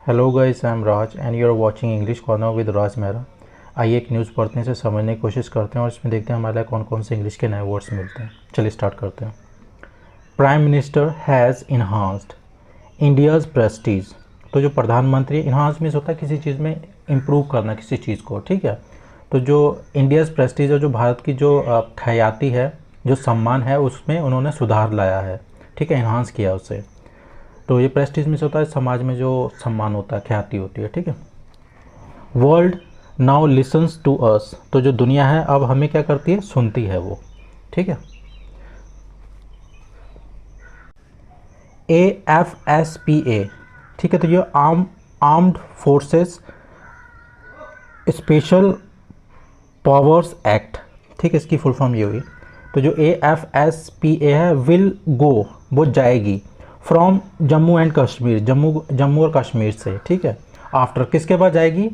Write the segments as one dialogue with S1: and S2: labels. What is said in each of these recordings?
S1: Hello guys, I am Raj and you are watching English corner with Raj Mehra. आइए एक news पढ़ने से समझने की कोशिश करते हैं और इसमें देखते हैं हमारे लिए कौन कौन से इंग्लिश के नए वर्ड्स मिलते हैं। चलिए स्टार्ट करते हैं। Prime minister has enhanced India's Prestige. तो जो प्रधानमंत्री, इन्हांस मीन्स होता है किसी चीज़ में इम्प्रूव करना किसी चीज़ को, ठीक है। तो जो इंडियाज़ प्रेस्टीज है, जो भारत की जो ख्याति है, जो सम्मान है, उसमें उन्होंने सुधार लाया है, ठीक है, इन्हांस किया उसे। तो ये प्रेस्टीज मीन्स होता है समाज में जो सम्मान होता है, ख्याति होती है, ठीक है। World now listens to us. तो जो दुनिया है अब हमें क्या करती है, सुनती है वो, ठीक है। AFSPA, ठीक है। तो ये armed forces special powers act, ठीक है, इसकी फुल फॉर्म ये हुई। तो जो AFSPA है, विल गो, वो जाएगी, फ्रॉम जम्मू एंड कश्मीर, जम्मू और कश्मीर से, ठीक है। आफ्टर, किसके बाद जाएगी,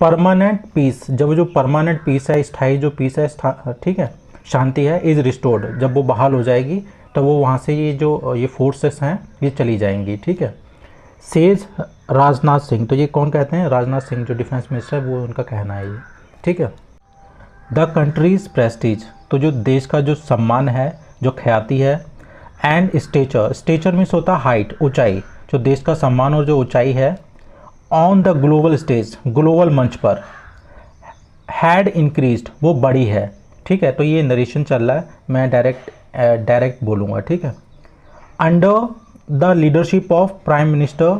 S1: परमानेंट पीस, जब जो परमानेंट पीस है, स्थायी जो पीस है, ठीक है, शांति है, इज़ रिस्टोर्ड, जब वो बहाल हो जाएगी तो वो वहाँ से ये फोर्सेस हैं ये चली जाएंगी, ठीक है। सेज राजनाथ सिंह। तो ये कौन कहते हैं, राजनाथ सिंह जो डिफेंस मिनिस्टर है, वो उनका कहना है ये, ठीक है। The countries Prestige. तो जो देश का जो सम्मान है, जो ख्याति है, एंड स्टेचर, स्टेचर मीन्स होता है हाइट, ऊंचाई, जो देश का सम्मान और जो ऊंचाई है, on the global stage, global मंच पर, हैड इंक्रीज्ड, वो बड़ी है, ठीक है। तो ये नरेशन चल रहा है, मैं डायरेक्ट बोलूँगा, ठीक है। Under the leadership of prime minister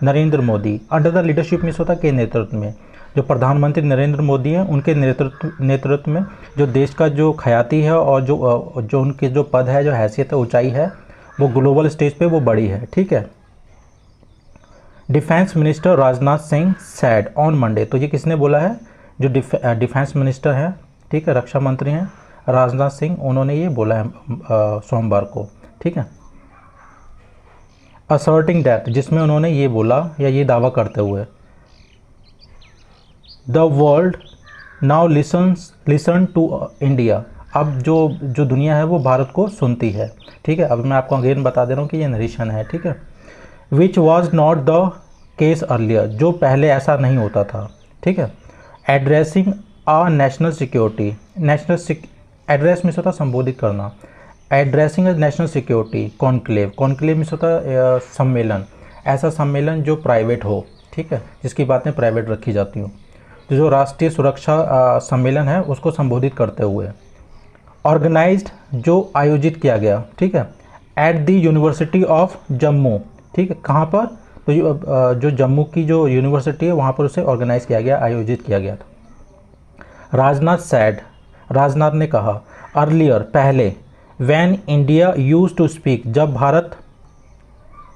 S1: Narendra Modi. Under the leadership means होता है के नेतृत्व में, जो प्रधानमंत्री नरेंद्र मोदी हैं उनके नेतृत्व में जो देश का जो ख्याति है और जो उनके जो पद है, जो हैसियत है, ऊंचाई है, वो ग्लोबल स्टेज पे वो बड़ी है, ठीक है। Defence minister Rajnath Singh sad on Monday. तो ये किसने बोला है, जो डिफेंस मिनिस्टर हैं, ठीक है, रक्षा मंत्री हैं राजनाथ सिंह, उन्होंने ये बोला है सोमवार को, ठीक है। असर्टिंग दैट, जिसमें उन्होंने ये बोला या ये दावा करते हुए, the world now listen to India. अब जो दुनिया है वो भारत को सुनती है, ठीक है। अब मैं आपको अगेन बता दे रहा हूँ कि ये नरेशन है, ठीक है। Which was not the case earlier, जो पहले ऐसा नहीं होता था, ठीक है। Addressing a national security, address means होता है संबोधित करना, addressing a national security conclave, conclave means होता है सम्मेलन, ऐसा सम्मेलन जो प्राइवेट हो, ठीक है, जिसकी बातें प्राइवेट रखी जाती हों। तो जो राष्ट्रीय सुरक्षा सम्मेलन है उसको संबोधित करते हुए, ऑर्गेनाइज्ड, जो आयोजित किया गया, ठीक है, at the university of Jammu, ठीक है, कहाँ पर, तो जो जम्मू की जो यूनिवर्सिटी है वहाँ पर उसे ऑर्गेनाइज किया गया, आयोजित किया गया था। राजनाथ सैड, राजनाथ ने कहा, अर्लियर, पहले, when India used to speak, जब भारत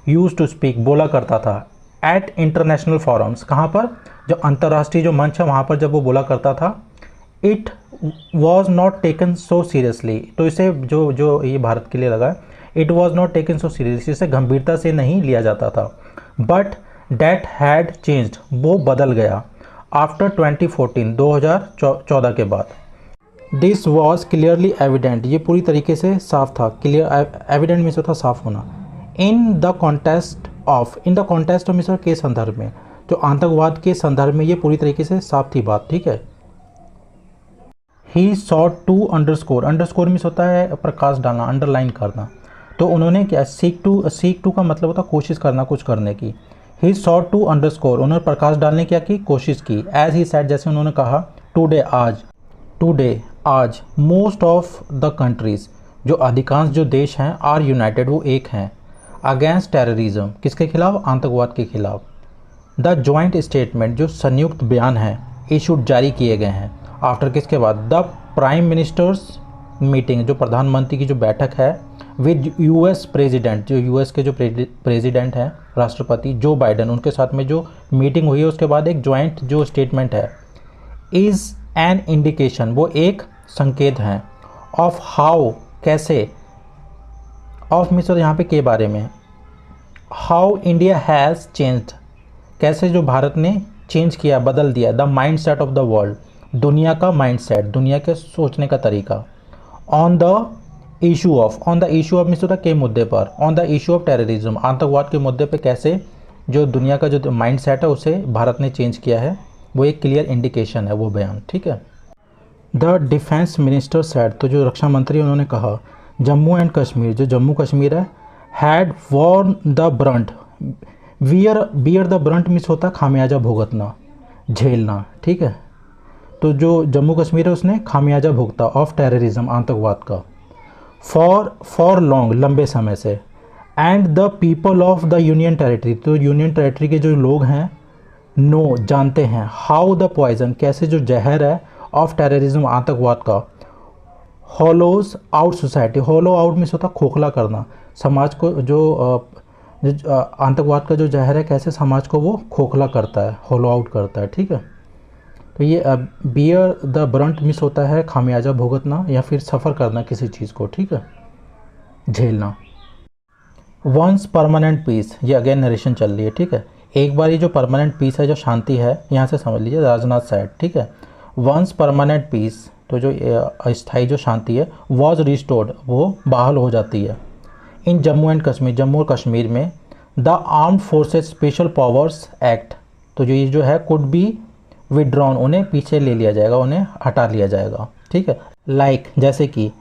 S1: यूज्ड टू स्पीक, बोला करता था, एट इंटरनेशनल फोरम्स, कहाँ पर, जो अंतर्राष्ट्रीय जो मंच है वहाँ पर जब वो बोला करता था, it was not taken so seriously. तो इसे जो ये भारत के लिए लगा, it was not taken so seriously, इसे गंभीरता से नहीं लिया जाता था। बट डैट हैड चेंज्ड, वो बदल गया, आफ्टर 2014, 2014 के बाद। दिस वॉज क्लियरली एविडेंट, ये पूरी तरीके से साफ था, क्लियर, एविडेंट मीन्स होता साफ होना, in the contest of, in the contest of means के संदर्भ में, जो आतंकवाद के संदर्भ में ये पूरी तरीके से साफ थी बात, ठीक है। He sought to underscore, underscore means होता है प्रकाश डालना, अंडरलाइन करना। तो उन्होंने क्या, सीक टू का मतलब होता है कोशिश करना, कुछ करने की। ही सॉट टू अंडरस्कोर, उन्होंने प्रकाश डालने क्या की, कोशिश की। एज ही सेड, जैसे उन्होंने कहा, टुडे आज, मोस्ट ऑफ द कंट्रीज, जो अधिकांश जो देश हैं, आर यूनाइटेड, वो एक हैं, अगेंस्ट टेररिज्म, किसके खिलाफ, आतंकवाद के खिलाफ। द जॉइंट स्टेटमेंट, जो संयुक्त बयान है, इशूड, जारी किए गए हैं, आफ्टर, किसके बाद, द प्राइम मिनिस्टर्स मीटिंग, जो प्रधानमंत्री की जो बैठक है, विद यूएस प्रेसिडेंट, जो यूएस के जो प्रेसिडेंट हैं, राष्ट्रपति जो बाइडेन, उनके साथ में जो मीटिंग हुई है, उसके बाद एक जॉइंट जो स्टेटमेंट है, इज़ एन इंडिकेशन, वो एक संकेत हैं, ऑफ हाउ, कैसे, ऑफ मीन्स यहाँ पे के बारे में, हाउ इंडिया हैज़ चेंज्ड, कैसे जो भारत ने चेंज किया, बदल दिया, the mind set of the world, दुनिया का माइंड सेट, दुनिया के सोचने का तरीका, on the issue of, means होता के मुद्दे पर, on the issue of terrorism, आतंकवाद के मुद्दे पे कैसे जो दुनिया का जो माइंड सेट है उसे भारत ने चेंज किया है, वो एक क्लियर इंडिकेशन है वो बयान, ठीक है। द डिफेंस मिनिस्टर सेड, तो जो रक्षा मंत्री उन्होंने कहा, जम्मू एंड कश्मीर, जो जम्मू कश्मीर है, had borne the brunt, bear the brunt means होता है खामियाजा भुगतना, झेलना, ठीक है। तो जो जम्मू कश्मीर है उसने खामियाजा भुगता ऑफ टेररिज्म, आतंकवाद का, फॉर लॉन्ग, लंबे समय से, and the people of the union territory, तो यूनियन टेरिटरी के जो लोग हैं नो, जानते हैं, हाउ द पॉइजन, कैसे जो जहर है, ऑफ टेररिज्म, आतंकवाद का, hollows out society, hollow out means होता खोखला करना, समाज को जो आतंकवाद का जो जहर है कैसे समाज को वो खोखला करता है, हॉलो आउट करता है, ठीक है। तो ये बियर द ब्रंट मिस होता है खामियाजा भुगतना या फिर सफ़र करना किसी चीज़ को, ठीक है, झेलना। वंस परमानेंट पीस, ये अगेन नरेशन चल रही है, ठीक है। एक बार ये जो परमानेंट पीस है, जो शांति है, यहाँ से समझ लीजिए, राजनाथ साइड, ठीक है। वंस परमानेंट पीस, तो जो अस्थायी जो शांति है, वॉज रिस्टोर्ड, वो बहाल हो जाती है, इन जम्मू एंड कश्मीर, जम्मू और कश्मीर में, the armed forces special powers act, तो जो ये जो है कुड बी विड्रॉन, उन्हें पीछे ले लिया जाएगा, उन्हें हटा लिया जाएगा, ठीक है। लाइक जैसे कि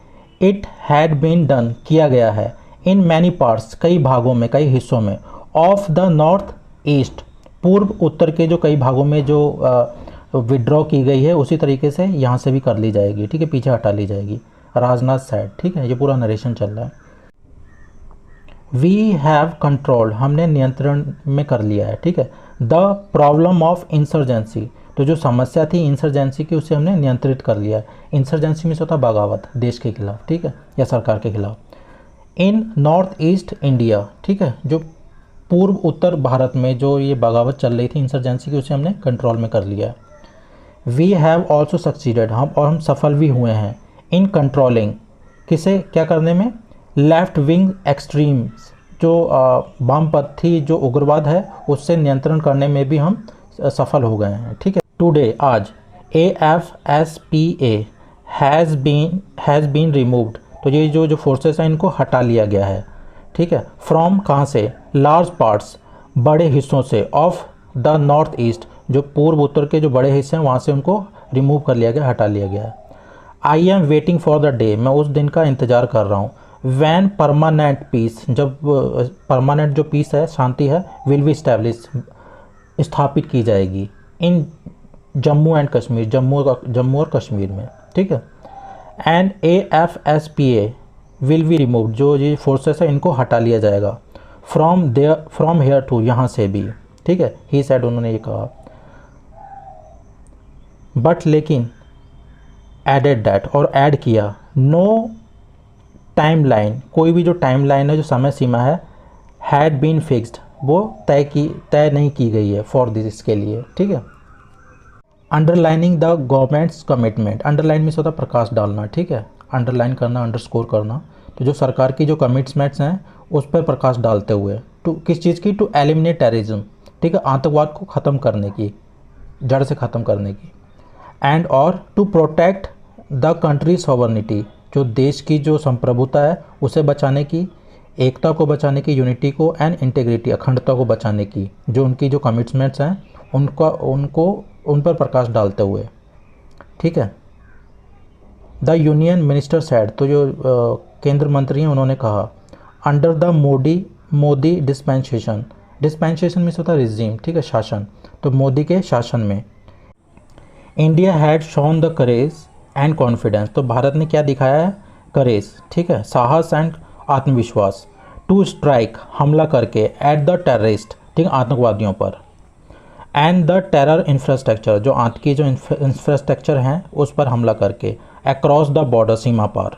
S1: इट हैड बीन डन, किया गया है, इन मैनी पार्ट्स, कई भागों में, कई हिस्सों में, ऑफ द नॉर्थ ईस्ट, पूर्व उत्तर के जो कई भागों में जो विड्रॉ की गई है उसी तरीके से यहाँ से भी कर ली जाएगी, ठीक है, पीछे हटा ली जाएगी, राजनाथ साइड, ठीक है। ये पूरा नरेशन चल रहा है। वी हैव कंट्रोल्ड, हमने नियंत्रण में कर लिया है, ठीक है, द प्रॉब्लम ऑफ इंसर्जेंसी, तो जो समस्या थी इंसर्जेंसी की उसे हमने नियंत्रित कर लिया है। इंसर्जेंसी में होता बगावत देश के खिलाफ, ठीक है, या सरकार के खिलाफ। इन नॉर्थ ईस्ट इंडिया, ठीक है, जो पूर्व उत्तर भारत में जो ये बगावत चल रही थी इंसर्जेंसी की, उसे हमने कंट्रोल में कर लिया है। वी हैव ऑल्सो सक्सीडेड, हम सफल भी हुए हैं, इन कंट्रोलिंग, किसे, क्या करने में, लेफ्ट विंग एक्सट्रीम्स, जो वामपंथी जो उग्रवाद है उससे नियंत्रण करने में भी हम सफल हो गए हैं, ठीक है। टुडे, आज, AFSPA हैज़ बीन रिमूव्ड, तो ये जो फोर्सेस हैं इनको हटा लिया गया है, ठीक है, फ्रॉम, कहाँ से, लार्ज पार्ट्स, बड़े हिस्सों से, ऑफ द नॉर्थ ईस्ट, जो पूर्व उत्तर के जो बड़े हिस्से हैं वहाँ से उनको रिमूव कर लिया गया, हटा लिया गया है। I am waiting for the day, मैं उस दिन का इंतज़ार कर रहा हूँ, वैन परमानेंट पीस, जब परमानेंट जो पीस है, शांति है, विल बी स्टैब्लिश, स्थापित की जाएगी, इन जम्मू एंड कश्मीर, जम्मू और कश्मीर में, ठीक है। And AFSPA will be remove, जो ये फोर्सेस है इनको हटा लिया जाएगा, फ्रॉम हेयर टू, यहाँ से भी, ठीक है, ही सेड, उन्होंने ये कहा। बट लेकिन, एडेड दैट, और ऐड किया, नो टाइमलाइन, कोई भी जो टाइमलाइन है, जो समय सीमा है, हैड बीन फिक्स्ड, वो तय नहीं की गई है, फॉर दिस, इसके लिए, ठीक है। Underlining the governments commitment, underline में होता प्रकाश डालना, ठीक है, अंडरलाइन करना, अंडरस्कोर करना, तो जो सरकार की जो कमिटमेंट्स हैं उस पर प्रकाश डालते हुए, टू, किस चीज़ की, टू एलिमिनेट टेररिज्म, ठीक है, आतंकवाद को ख़त्म करने की, जड़ से ख़त्म करने की, एंड और to protect the country sovereignty, जो देश की जो संप्रभुता है उसे बचाने की, एकता को बचाने की, यूनिटी को, एंड इंटीग्रिटी, अखंडता को बचाने की, जो उनकी जो कमिटमेंट्स हैं उन पर प्रकाश डालते हुए, ठीक है। द यूनियन मिनिस्टर सेड, तो जो केंद्र मंत्री हैं उन्होंने कहा, अंडर द मोदी डिस्पेंसेशन में होता है रिजीम, ठीक है, शासन, तो मोदी के शासन में, India had shown the courage and confidence, तो भारत ने क्या दिखाया है, करेज, ठीक है, साहस एंड आत्मविश्वास, टू स्ट्राइक, हमला करके, एट द टेररिस्ट, ठीक है, आतंकवादियों पर, एंड द टेरर इंफ्रास्ट्रक्चर, जो आतंकी जो इंफ्रास्ट्रक्चर हैं उस पर हमला करके, अक्रॉस द बॉर्डर, सीमा पार।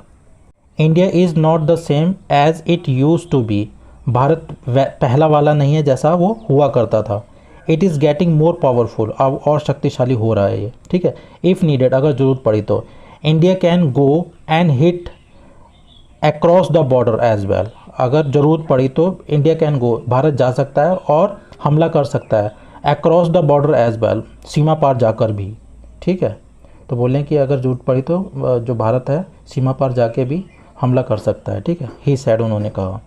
S1: India is not the same as it use to be, Bharat पहला वाला नहीं है जैसा वो हुआ करता था, it is getting more powerful, अब और शक्तिशाली हो रहा है ये, ठीक है। इफ़ नीडेड, अगर ज़रूरत पड़ी तो, India can go and hit across the border as well, अगर ज़रूरत पड़ी तो इंडिया कैन गो, भारत जा सकता है और हमला कर सकता है, across the border as well, सीमा पार जाकर भी, ठीक है। तो बोलें कि अगर ज़रूरत पड़ी तो जो भारत है सीमा पार जाके भी हमला कर सकता है, ठीक है, ही सेड, उन्होंने कहा।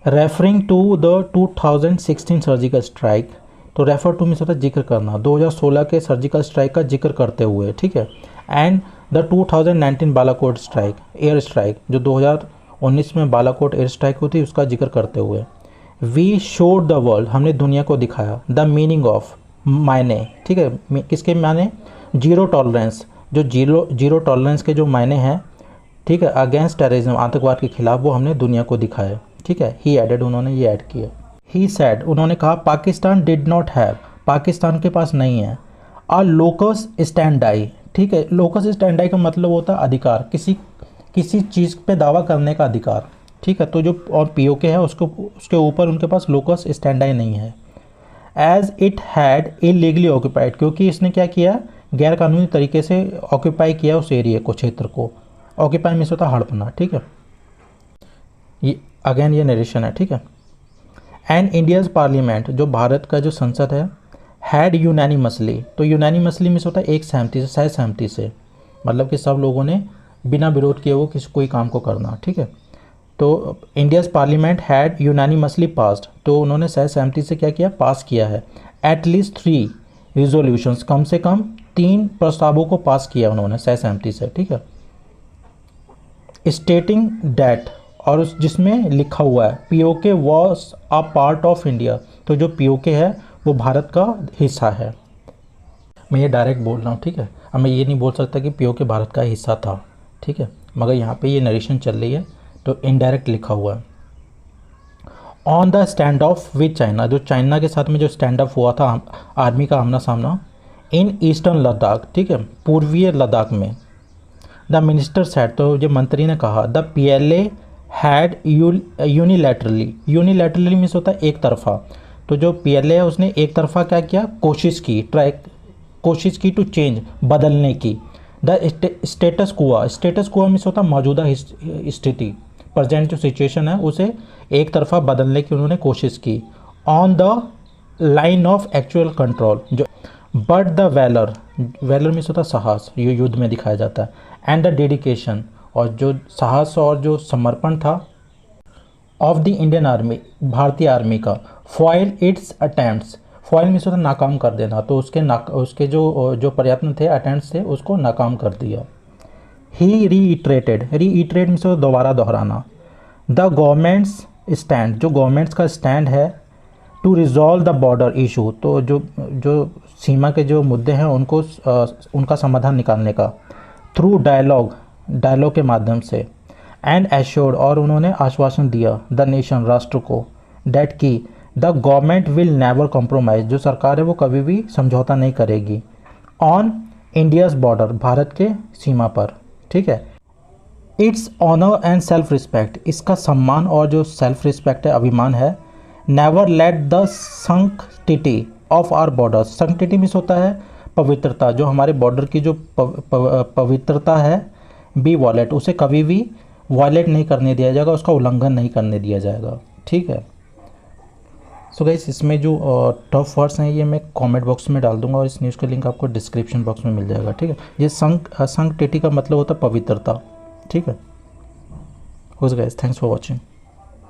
S1: Referring to the 2016 surgical strike, तो रेफर टू मीन्स होता है जिक्र करना, 2016 के सर्जिकल स्ट्राइक का जिक्र करते हुए, ठीक है। And the 2019 Balakot strike, air strike, जो 2019 में बालाकोट एयर स्ट्राइक हुई थी उसका जिक्र करते हुए। वी शोड द वर्ल्ड, हमने दुनिया को दिखाया, द मीनिंग ऑफ, मायने, ठीक है, किसके मायने, जीरो टॉलरेंस, जो जीरो टॉलरेंस के जो मायने हैं, ठीक है, अगेंस्ट टेररिज्म, आतंकवाद के खिलाफ, वो हमने दुनिया को दिखाया, ठीक है। ही एडेड, उन्होंने ये ऐड किया। ही सैड, उन्होंने कहा, Pakistan did not have, Pakistan के पास नहीं है, अ लोकस स्टैंडाई, ठीक है। लोकस स्टैंडाई का मतलब होता है अधिकार, किसी चीज़ पे दावा करने का अधिकार, ठीक है। तो जो और पीओके है उसके ऊपर उनके पास लोकस स्टैंडाई नहीं है। As it had illegally occupied, क्योंकि इसने क्या किया, गैर कानूनी तरीके से ऑक्यूपाई किया उस एरिया को, क्षेत्र को। ऑक्यूपाई मीन्स होता हड़पना, ठीक है। ये अगेन ये नरेशन है, ठीक है। एंड इंडियाज़ पार्लियामेंट, जो भारत का जो संसद है, हैड यूनानिमसली, तो यूनानिमसली मीन्स होता है एक सहमति से, सह सहमति से, मतलब कि सब लोगों ने बिना विरोध किए वो कोई काम को करना, ठीक है। तो India's parliament had unanimously passed, तो उन्होंने सह सहमति से क्या किया, पास किया है। एटलीस्ट 3 रिजोल्यूशंस, कम से कम 3 प्रस्तावों को पास किया उन्होंने सह सहमति से, ठीक है। स्टेटिंग डैट, और उस जिसमें लिखा हुआ है PoK was a part of India, तो जो पीओके है वो भारत का हिस्सा है। मैं ये डायरेक्ट बोल रहा हूँ, ठीक है। अब मैं ये नहीं बोल सकता कि पीओके भारत का हिस्सा था, ठीक है, मगर यहाँ पे ये नरेशन चल रही है तो इनडायरेक्ट लिखा हुआ है। On the stand of with China, जो चाइना के साथ में जो स्टैंड अप हुआ था आर्मी का आमना सामना, इन ईस्टर्न लद्दाख, ठीक है, पूर्वीय लद्दाख में। द मिनिस्टर सेड, तो जो मंत्री ने कहा, the PLA had unilaterally, unilaterally means होता है एक तरफा, तो जो PLA है उसने एक तरफा क्या किया, कोशिश की टू चेंज, बदलने की। द स्टेटस कुआ मीन्स होता है मौजूदा स्थिति, प्रेजेंट जो सिचुएशन है उसे एक तरफा बदलने की उन्होंने कोशिश की। On the line of actual control, जो बट द वैलर मीन्स होता है साहस, ये युद्ध में दिखाया जाता है। एंड द डेडिकेशन, और जो साहस और जो समर्पण था, ऑफ द इंडियन आर्मी, भारतीय आर्मी का। Foil it's attempts, foil means होता है नाकाम कर देना, तो उसके जो प्रयत्न थे, अटेम्प्ट्स थे, उसको नाकाम कर दिया। ही रीइटरेट मीन्स दोबारा दोहराना। द गवर्नमेंट्स स्टैंड, जो गवर्नमेंट्स का स्टैंड है, to resolve the border issue, तो जो सीमा के जो मुद्दे हैं उनको उनका समाधान निकालने का। थ्रू डायलॉग के माध्यम से। एंड एश्योर्ड, और उन्होंने आश्वासन दिया, द नेशन, राष्ट्र को, डेट की the government will never compromise, जो सरकार है वो कभी भी समझौता नहीं करेगी। ऑन इंडियाज़ बॉर्डर, भारत के सीमा पर, ठीक है। It's honour and self respect, इसका सम्मान और जो सेल्फ रिस्पेक्ट है, अभिमान है। Never let the sanctity of our border, sanctity means होता है पवित्रता, जो हमारे बॉर्डर की जो पवित्रता है, बी वॉलेट, उसे कभी भी वॉलेट नहीं करने दिया जाएगा, उसका उल्लंघन नहीं करने दिया जाएगा, ठीक है। सो गाइस, इसमें जो टफ वर्ड्स हैं ये मैं कमेंट बॉक्स में डाल दूंगा और इस न्यूज़ का लिंक आपको डिस्क्रिप्शन बॉक्स में मिल जाएगा, ठीक है। ये संक्टिटी का मतलब होता है पवित्रता, ठीक है। Guys, thanks for watching.